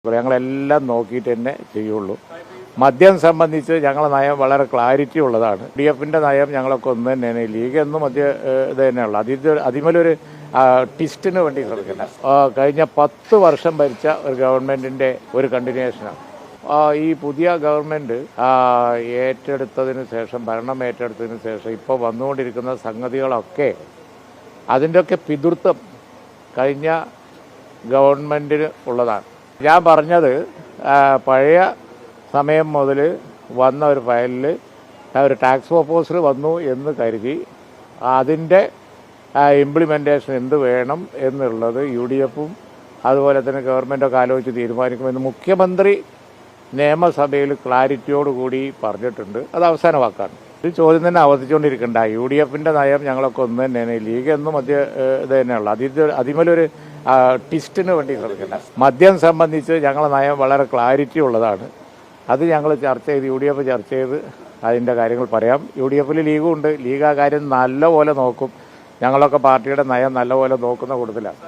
ഞങ്ങളെല്ലാം നോക്കിയിട്ട് തന്നെ ചെയ്യുള്ളൂ. മദ്യം സംബന്ധിച്ച് ഞങ്ങളുടെ നയം വളരെ ക്ലാരിറ്റി ഉള്ളതാണ്. DFന്റെ നയം ഞങ്ങളൊക്കെ ഒന്ന് തന്നെയാണ്. ലീഗ് എന്നും മദ്യ ഇത് തന്നെയുള്ളൂ. അതിമേലൊരു ട്വിസ്റ്റിന് വേണ്ടി ശ്രമിക്കണ്ട. കഴിഞ്ഞ 10 വർഷം ഭരിച്ച ഒരു ഗവൺമെൻറ്റിൻ്റെ ഒരു കണ്ടിന്യൂഷനാണ്. ഈ പുതിയ ഗവൺമെൻറ് ഏറ്റെടുത്തതിന് ശേഷം, ഭരണം ഏറ്റെടുത്തതിന് ശേഷം ഇപ്പോൾ വന്നുകൊണ്ടിരിക്കുന്ന സംഗതികളൊക്കെ അതിൻ്റെയൊക്കെ പിതൃത്വം കഴിഞ്ഞ ഗവൺമെൻറ്റിന് ഉള്ളതാണ്. ഞാൻ പറഞ്ഞത് പഴയ സമയം മുതൽ വന്ന ഒരു ഫയലിൽ ഒരു ടാക്സ് പ്രൊപ്പോസൽ വന്നു എന്ന് കരുതി അതിൻ്റെ ഇംപ്ലിമെൻറ്റേഷൻ എന്ത് വേണം എന്നുള്ളത് UDFും അതുപോലെ തന്നെ ഗവൺമെൻറ്റൊക്കെ ആലോചിച്ച് തീരുമാനിക്കുമെന്ന് മുഖ്യമന്ത്രി നിയമസഭയിൽ ക്ലാരിറ്റിയോടുകൂടി പറഞ്ഞിട്ടുണ്ട്. അത് അവസാന വാക്കാണ്. ഈ ചോദ്യം തന്നെ ആവർത്തിച്ചുകൊണ്ടിരിക്കണ്ട. UDFന്റെ നയം ഞങ്ങളൊക്കെ ഒന്ന് തന്നെയാണ്. ലീഗ് എന്നും മദ്യ ഇത് തന്നെയുള്ളൂ. അതിമേലൊരു ട്വിസ്റ്റിന് വേണ്ടി ശ്രമിക്കണ്ട. മദ്യം സംബന്ധിച്ച് ഞങ്ങളുടെ നയം വളരെ ക്ലാരിറ്റി ഉള്ളതാണ്. അത് ഞങ്ങൾ ചർച്ച ചെയ്ത് UDF ചർച്ച ചെയ്ത് അതിൻ്റെ കാര്യങ്ങൾ പറയാം. UDFിൽ ലീഗും ഉണ്ട്. ലീഗ് ആ കാര്യം നല്ലപോലെ നോക്കും. ഞങ്ങളൊക്കെ പാർട്ടിയുടെ നയം നല്ലപോലെ നോക്കുന്ന കൂട്ടത്തിലാണ്.